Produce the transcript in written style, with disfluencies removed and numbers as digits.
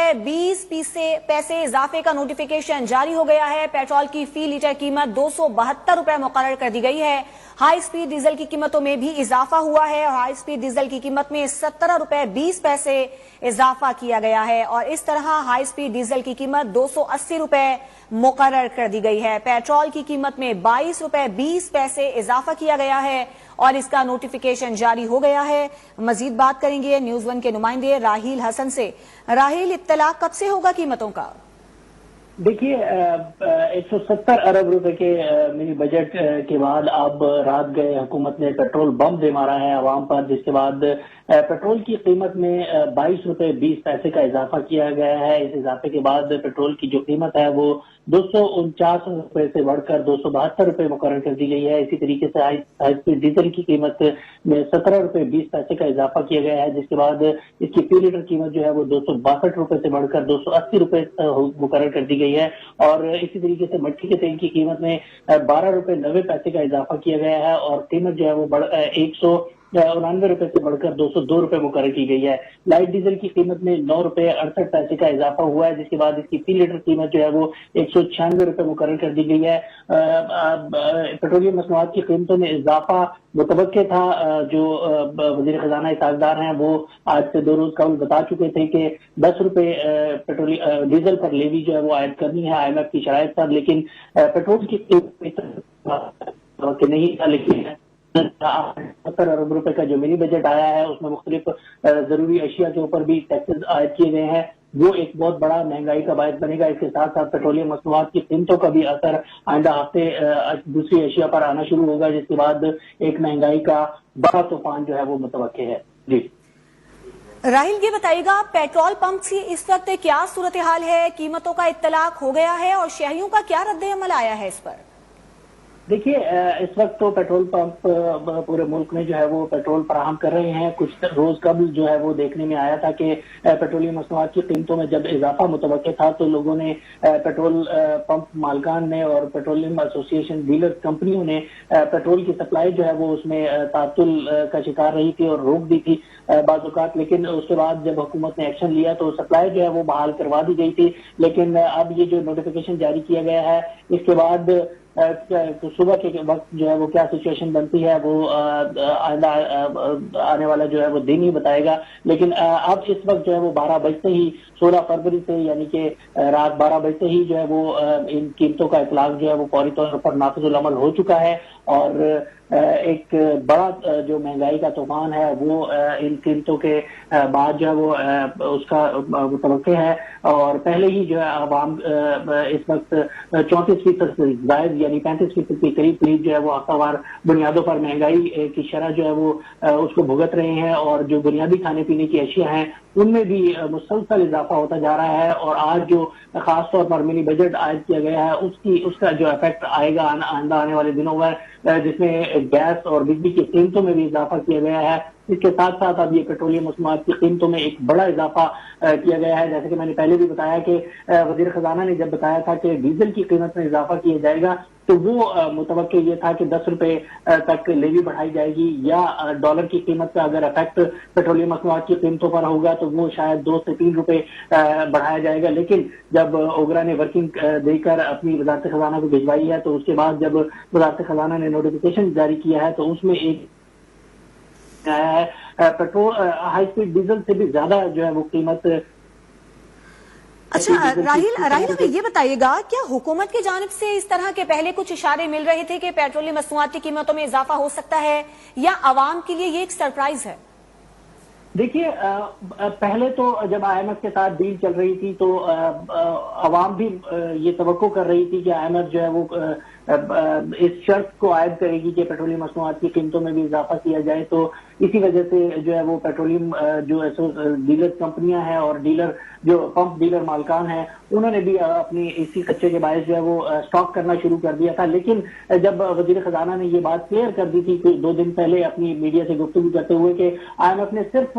₹20 اضافے کا نوٹیفیکیشن جاری ہو گیا ہے۔ پیٹرول کی فی لیٹر قیمت ₹272 مقرر کر دی گئی ہے۔ ہائی سپیڈ ڈیزل کی قیمتوں میں بھی اضافہ ہوا ہے اور ہائی سپیڈ ڈیزل کی قیمت میں ₹17.20 اضافہ کیا گیا ہے اور اس طرح ہائی سپیڈ ڈیزل کی قیمت ₹280 مقرر کر دی گئی ہے۔ پیٹرول کی قیمت میں ₹22.20 اضافہ کیا گیا ہے اور اس کا نوٹیفیکیشن جاری ہو گیا ہے۔ مزید بات کریں گے نیوز ون کے نمائندے راہیل حسن سے۔ راہیل، اطلاع کب سے ہوگا قیمتوں کا؟ دیکھیے 170 ارب روپے کے منی بجٹ کے بعد اب رات گئے حکومت نے پیٹرول بم دے مارا ہے عوام پر، جس کے بعد پیٹرول کی قیمت میں ₹22.20 کا اضافہ کیا گیا ہے۔ اس اضافے کے بعد پیٹرول کی جو قیمت ہے وہ ₹249 سے بڑھ کر ₹272 مقرر کر دی گئی ہے۔ اسی طریقے سے ہائی سپیڈ ڈیزل کی قیمت میں ₹17.20 کا اضافہ کیا گیا ہے، جس کے بعد اس کی فی لیٹر قیمت جو ہے وہ ₹262 سے بڑھ کر ₹280 مقرر کر دی گئی ہے اور اسی طریقے سے مٹی کے تیل کی قیمت میں ₹12.90 کا اضافہ کیا گیا ہے اور قیمت جو ہے وہ ₹199 سے بڑھ کر ₹202 مقرر کی گئی ہے۔ لائٹ ڈیزل کی قیمت میں ₹9.68 کا اضافہ ہوا ہے، جس کے بعد اس کی فی لیٹر قیمت جو ہے وہ ₹196 مقرر کر دی گئی ہے۔ پیٹرولیم مصنوعات کی قیمتوں میں اضافہ متوقع تھا۔ جو وزیر خزانہ اسحاق ڈار ہیں وہ آج سے 2 روز قبل بتا چکے تھے کہ ₹10 ڈیزل پر لیوی جو ہے وہ عائد کرنی ہے IMF کی شرائط پر، لیکن پیٹرول کی قیمت نہیں تھا۔ لیکن 70 ارب روپے کا جو منی بجٹ آیا ہے اس میں مختلف ضروری اشیاء کے اوپر بھی ٹیکسز عائد کیے گئے ہیں، وہ ایک بہت بڑا مہنگائی کا باعث بنے گا۔ اس کے ساتھ ساتھ پیٹرولیم مصنوعات کی قیمتوں کا بھی اثر آئندہ ہفتے دوسری اشیاء پر آنا شروع ہوگا، جس کے بعد ایک مہنگائی کا بڑا طوفان جو ہے وہ متوقع ہے۔ جی راہیل، یہ بتائیے گا پیٹرول پمپ کی اس وقت کیا صورتحال ہے؟ قیمتوں کا اطلاق ہو گیا ہے اور شہریوں کا کیا رد عمل آیا ہے اس پر؟ دیکھیے اس وقت تو پیٹرول پمپ پورے ملک میں جو ہے وہ پیٹرول فراہم کر رہے ہیں۔ کچھ روز قبل جو ہے وہ دیکھنے میں آیا تھا کہ پیٹرولیم مصنوعات کی قیمتوں میں جب اضافہ متوقع تھا تو لوگوں نے پیٹرول پمپ مالکان نے اور پیٹرولیم ایسوسی ایشن ڈیلر کمپنیوں نے پیٹرول کی سپلائی جو ہے وہ اس میں تعطل کا شکار رہی تھی اور روک دی تھی بعض اوقات، لیکن اس کے بعد جب حکومت نے ایکشن لیا تو سپلائی جو ہے وہ بحال کروا دی گئی تھی۔ لیکن اب یہ جو نوٹیفیکیشن جاری کیا گیا ہے اس کے بعد صبح کے وقت جو ہے وہ کیا سچویشن بنتی ہے وہ آئندہ آنے والا جو ہے وہ دن ہی بتائے گا۔ لیکن اب اس وقت جو ہے وہ 12 بجتے ہی 16 فروری سے یعنی کہ رات 12 بجتے ہی جو ہے وہ ان قیمتوں کا اطلاق جو ہے وہ فوری طور پر نافذ العمل ہو چکا ہے اور ایک بڑا جو مہنگائی کا طوفان ہے وہ ان قیمتوں کے بعد جو ہے وہ اس کا متوقع ہے اور پہلے ہی جو ہے عوام اس وقت 34% سے زائد یعنی 35% کے قریب جو ہے وہ ہفتہ وار بنیادوں پر مہنگائی کی شرح جو ہے وہ اس کو بھگت رہے ہیں اور جو بنیادی کھانے پینے کی اشیاء ہیں ان میں بھی مسلسل اضافہ ہوتا جا رہا ہے اور آج جو خاص طور پر منی بجٹ عائد کیا گیا ہے اس کا جو افیکٹ آئے گا آئندہ آنے والے دنوں میں، جس میں گیس اور بجلی کی قیمتوں میں بھی اضافہ کیا گیا ہے۔ اس کے ساتھ ساتھ اب یہ پیٹرولیم مصنوعات کی قیمتوں میں ایک بڑا اضافہ کیا گیا ہے۔ جیسے کہ میں نے پہلے بھی بتایا کہ وزیر خزانہ نے جب بتایا تھا کہ ڈیزل کی قیمت میں اضافہ کیا جائے گا تو وہ متوقع یہ تھا کہ ₹10 تک لیوی بڑھائی جائے گی یا ڈالر کی قیمت کا اگر افیکٹ پیٹرولیم مصنوعات کی قیمتوں پر ہوگا تو وہ شاید ₹2 سے ₹3 بڑھایا جائے گا۔ لیکن جب اوگرا نے ورکنگ دے کر اپنی وزارت خزانہ کو بھجوائی ہے تو اس کے بعد جب وزارت خزانہ نے نوٹیفیکیشن جاری کیا ہے تو اس میں ایک آیا ہے پیٹرول ہائی سپیڈ ڈیزل سے بھی زیادہ جو ہے وہ قیمت۔ اچھا راہیل، ہمیں یہ بتائیے گا کیا حکومت کی جانب سے اس طرح کے پہلے کچھ اشارے مل رہے تھے کہ پیٹرولیم مصنوعات کی قیمتوں میں اضافہ ہو سکتا ہے یا عوام کے لیے یہ ایک سرپرائز ہے؟ دیکھیے پہلے تو جب IMF کے ساتھ ڈیل چل رہی تھی تو عوام بھی یہ توقع کر رہی تھی کہ IMF جو ہے وہ اس شرط کو عائد کرے گی کہ پیٹرولیم مصنوعات کی قیمتوں میں بھی اضافہ کیا جائے، تو اسی وجہ سے جو ہے وہ پیٹرولیم جو ڈیلر کمپنیاں ہیں اور ڈیلر جو پمپ ڈیلر مالکان ہیں انہوں نے بھی اپنی اسی کچے کے باعث جو ہے وہ اسٹاک کرنا شروع کر دیا تھا۔ لیکن جب وزیر خزانہ نے یہ بات کلیئر کر دی تھی کہ 2 دن پہلے اپنی میڈیا سے گفتگو کرتے ہوئے کہ IMF نے صرف